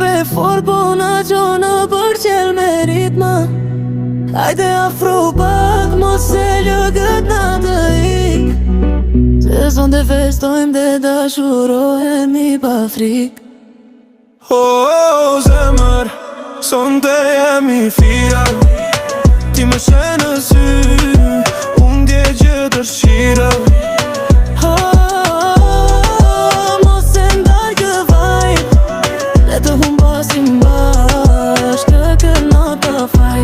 bore fort, po na qonë për qel me ritma. Hajde afro pak, mos se lëgët na të ik. Se son të festojmë dhe dashurohemi pa frik. Oh, zemër, son të jemi fia. Ti më shenë në sy, unë dje gjë dëshira. Mos e ndar kë vaj, le të humbasim bashkë këna pa faj.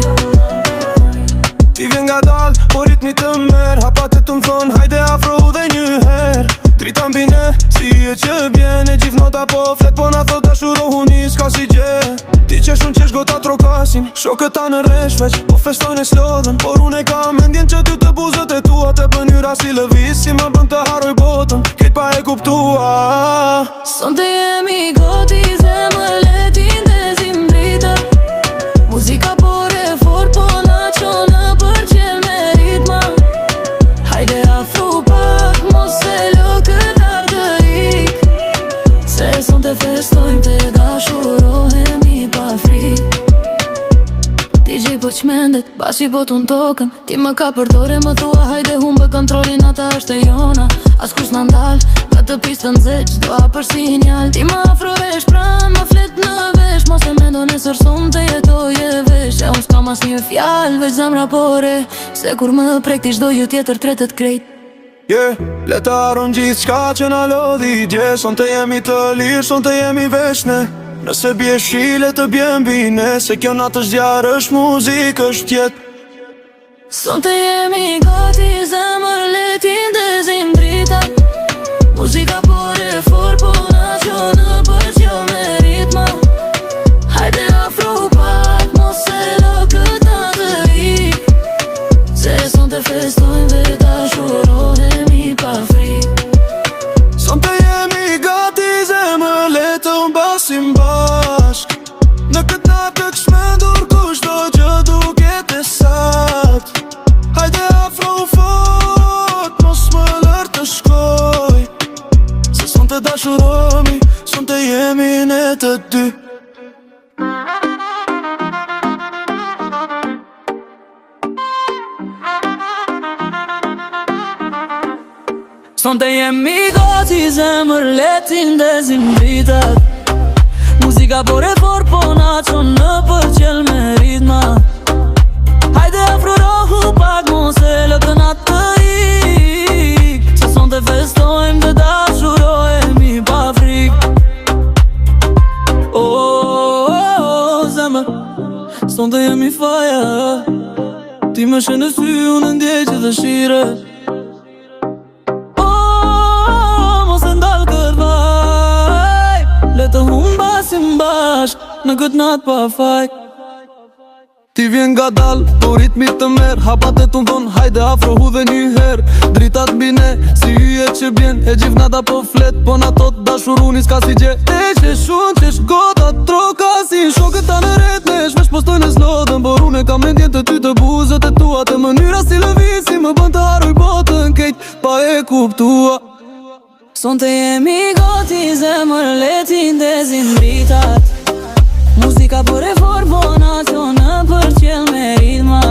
Ti vjen nga dal, po ritmi të merë. Hapat e të më thonë, hajde afro dhe një her. Drita mbine, si e që bjen. E gjithë nota po flet, po na thot dashurohuni s'ka si gje. Ti qesh unë qesh gota trokasin, shokët ta në resh veç, po festojnë e slodhen. Por unë e kam mendjen që ty të buzët e tua të bënyra si lëvis, si më bën të haroj botën, kejt pa e kuptua. Son të jemi goti, zemër letin dhe zim drita. Muzika bore fort, po na qonë për qel me ritma. Hajde afro pak, mos se lëkët ar të ik. Se son të festojmë të dashurohemi pa frik. DJ po qmendet, basi po t'un tokën. Ti më ka përdore, më thua hajde humbë kontrolin, ata është e jona. As kus në ndal, me të pistën zeq, doa për sinjal. Ti më afrovesh pran, më flet në vesh. Mos e mendo nesër son të jetoj e vesh. E unë s'kam as një fjall, veç zemra pore. Se kur më prek ti çdo ju tjetër tretet krejt. Le të aron gjithë qka që na lodhi dje. Son të jemi të lirë, son të jemi veshne. Nëse bje shile të bjen bine, se kjo natë është zjarë, është muzikë, është jet. Son të jemi gati, zemër letin dhe zim drita. Muzika bore fort, po na qonë për qel me ritma. Hajde afro pak, mos se lëkët na të ik. Se son të festojmë dhe dashurohemi pa frik. Son të jemi gati, zemër le të mbasim bashk. Në këtë natë të shmendur kush do gjë duket e sakt. Hajde afro fort, mos më lër të shkoj. Se son të dashurohemi, son të jemi ne të dy. Son të jemi gati, zemër letin dhe zim dritat. Muzika bore fort, po na qonë për qel me ritma. Hajde afrorohu pak, mos e lëkën atë ik. Se son të festojmë dhe dashurohemi pa frik. Zemër, son të jemi faja. Ti më shenë në sy, unë ndjej që dëshire. Le të humbasim bashk në këtë natë pa faj. Ti vjen nga dal, po ritmi të merë. Hapat e t'un thonë, hajde afrohu dhe një her. Dritat mbine, si hyje që bjen. E gjithë nata po flet, po na tot dashuruni s'ka si gje. E qesh unë, qesh gota trokasin, shokët ta në ret nesh, vesh postojnë e slodhen. Por unë e kam mendjen të ty të buzët e tua, të mënyra si lëviz, si më bën të haroj botën, kejt pa e kuptua. Son të jemi goti, zemër letin dhe zim dritat. Muzika bore fort, po na qonë për qel me ritma.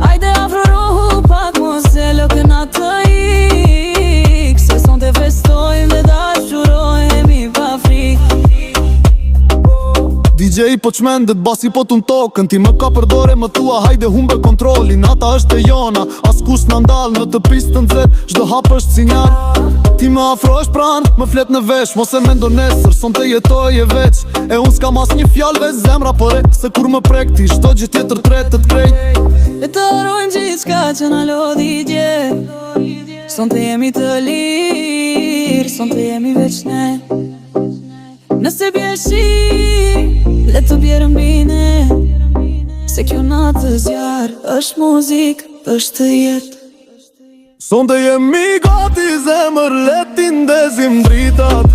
Hajde afrorohu pak, mos e lëkën atë ik. Se son të festojmë dhe dashurohemi pa frik. DJ po qmendet, basi po t'un tokën. Ti më ka përdore, më thua hajde humbe kontrolin, ata është e jona. As kus në ndal, në të pistën zet, çdo hap është sinjal. Ti më afro është pran, më flet në vesh. Mos e mendo nesër, son të jetoj e veç. E unë s'kam as një fjall veç zemra pore. Se kur më prek ti, çdo gjë tjetër tretet krejt. Le të harojmë gjithë qka që na lodhi dje. Son të jemi të lirë, son të jemi veç ne. Nëse bjeshi, le të bjerëm bine. Se kjo natë zjarë, është muzik, është jetë. Son të jemi gati, zemër letin dhe zim dritat.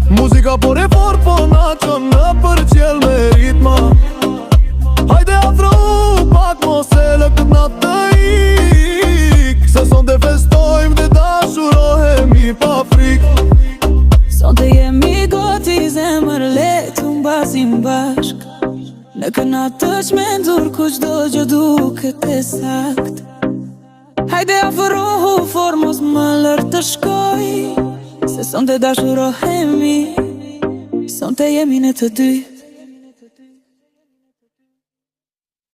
Muzika bore fort, po na qonë për qel me ritma. Hajde afro pak, mos e lëkët na të ik. Se son të festojmë dhe dashurohemi pa frik. Son të jemi gati, zemër letu Në këna të qmendur ku qdo gjë duket e sakt. Hajde afrohu formos më lër të shkoj, se son të dashurohemi, son të jemi në të dy.